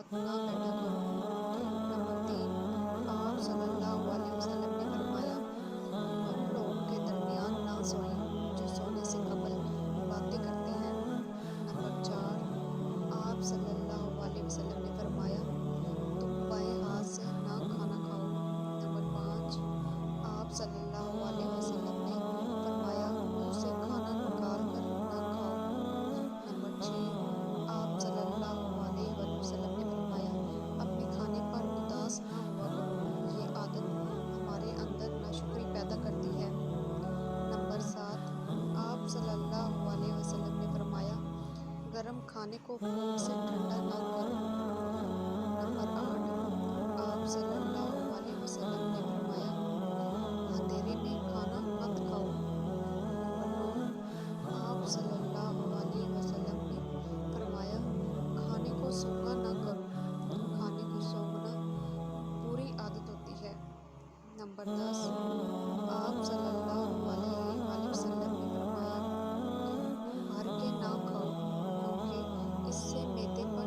ساتھ نہ بیٹھا کرو۔ نمبر 3، آپ صلی اللہ علیہ وسلم نے فرمایا ان لوگوں کے درمیان نہ سوئیں جو سونے سے قبل باتیں کرتے ہیں۔ نمبر 4، آپ صلی اللہ علیہ وسلم نے فرمایا تم بائیں ہاتھ سے نہ کھانا کھاؤ۔ نمبر 5، آپ صلی اللہ علیہ وسلم نے فرمایا منہ سے کھانا نکال کر نہ کھاؤ۔ نمبر 6، آپ صلی اللہ علیہ وآلہ وسلم نے فرمایا اپنے کھانے پر اداس نہ ہوا کرو، یہ عادت ہمارے اندر ناشکری پیدا کرتی ہے۔ نمبر 7، آپ صلی اللہ علیہ وسلم نے فرمایا گرم کھانے کو پھونک سے ٹھنڈا نہ کرو۔ نمبر 8، آپ صلی اللہ علیہ وسلم نے فرمایا اندھیرے میں کھانا مت کھاؤ۔ نمبر 9، آپ صلی اللہ علیہ وسلم نے فرمایا کھانے کو سونگھا نہ کرو، کھانے کو سونگھنا بری عادت ہوتی ہے۔ نمبر 10، آپ صلی اللہ علیہ وآلہ وسلم نے فرمایا بھر کے نہ کھاؤ کیونکہ اس سے معدے پر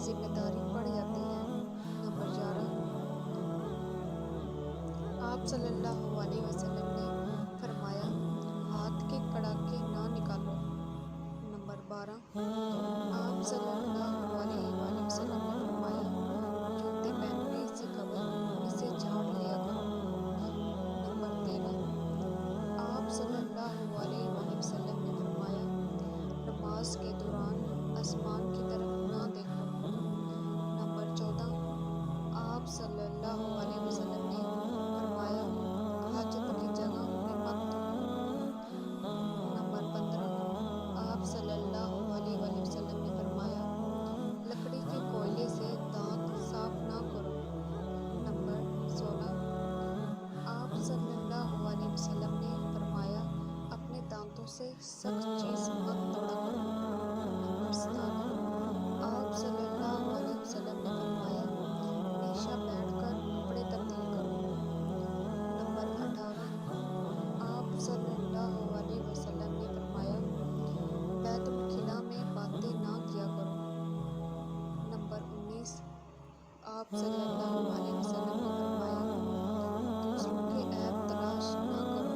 ذمہ داری پڑ جاتی ہے۔ نمبر 11، آپ صلی اللہ علیہ وسلم نے فرمایا ہاتھ کے کڑاکے نہ نکالو۔ نمبر 12، آپ صلی اللہ علیہ وآلہ وسلم نے فرمایا جوتے پہننے سے قبل اسے جھاڑ لیا کرو۔ نمبر 13، آپ صلی اللہ علیہ وآلہ وسلم نے فرمایا نماز کے دوران آسمان کی طرف نہ دیکھو۔ نمبر 14، آپ صلی اللہ علیہ وسلم نے فرمایا حاجت کی جگہ میں مت تھوکو۔ نمبر 15، آپ صلی اللہ علیہ وآلہ وسلم نے فرمایا لکڑی کے کوئلے سے دانت صاف نہ کرو۔ نمبر 16، آپ صلی اللہ علیہ وسلم نے فرمایا اپنے دانتوں سے سخت چیز مت توڑا کرو۔ نمبر 17، آپ صلی اللہ علیہ وسلم نے فرمایا ہمیشہ بیٹھ کر کپڑے تبدیل کرو۔ نمبر 18، آپ صلی اللہ علیہ وسلم نے فرمایا بیت الخلا میں باتیں نہ کیا کرو۔ نمبر 19، آپ صلی اللہ علیہ وسلم نے فرمایا دوسروں کے عیب تلاش نہ کرو۔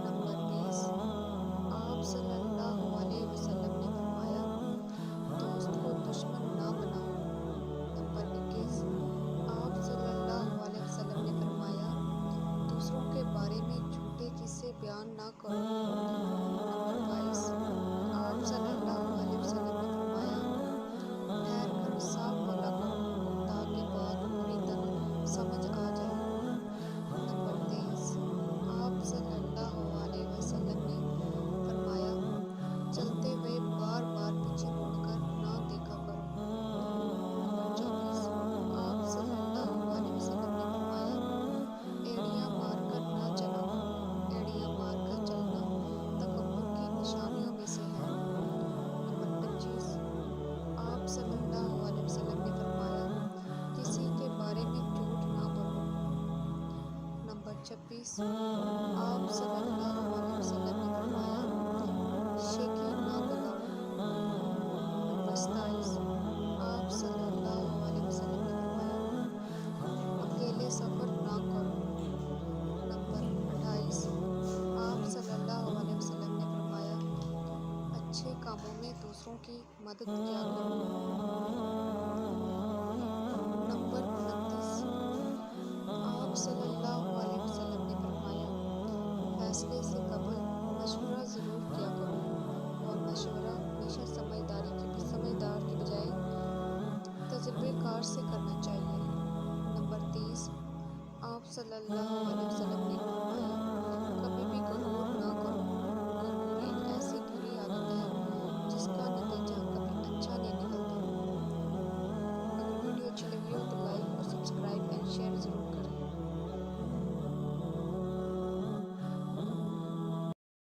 نمبر 20، آپ صلی اللہ علیہ وسلم نے فرمایا دوست کو دشمن نہ بناؤ۔ نمبر 21، آپ صلی اللہ علیہ وسلم نے فرمایا دوسروں کے بارے میں جھوٹے قصے بیان نہ کرو۔ نمبر 22، آپ صلی اللہ علیہ وسلم نے فرمایا ٹھہر کر صاف بولا کرو تاکہ بات پوری طرح سمجھ آ جائے۔ نمبر 23، آپ صلی اللہ علیہ وسلم نے فرمایا چلتے ہوئے بار بار پیچھے مڑ کر نہ دیکھا کرو۔ نمبر 24، آپ صلی اللہ علیہ وسلم نے فرمایا ایڑیاں مار کر نہ چلا کرو، ایڑیاں مار کر چلنا تکبر کی نشانیوں میں سے ہے۔ نمبر 25، آپ صلی اللہ علیہ وسلم نے فرمایا کسی کے بارے میں جھوٹ نہ بولو۔ نمبر 26، آپ صلی اللہ علیہ وسلم نے فرمایا شیخی نہ لگاؤ۔ نمبر 27، آپ صلی اللہ علیہ وسلم نے فرمایا اکیلے سفر نہ کرو۔ نمبر 28، آپ صلی اللہ علیہ وسلم نے فرمایا اچھے کاموں میں دوسروں کی مدد کیا کرو۔ نمبر 29، آپ صلی اللہ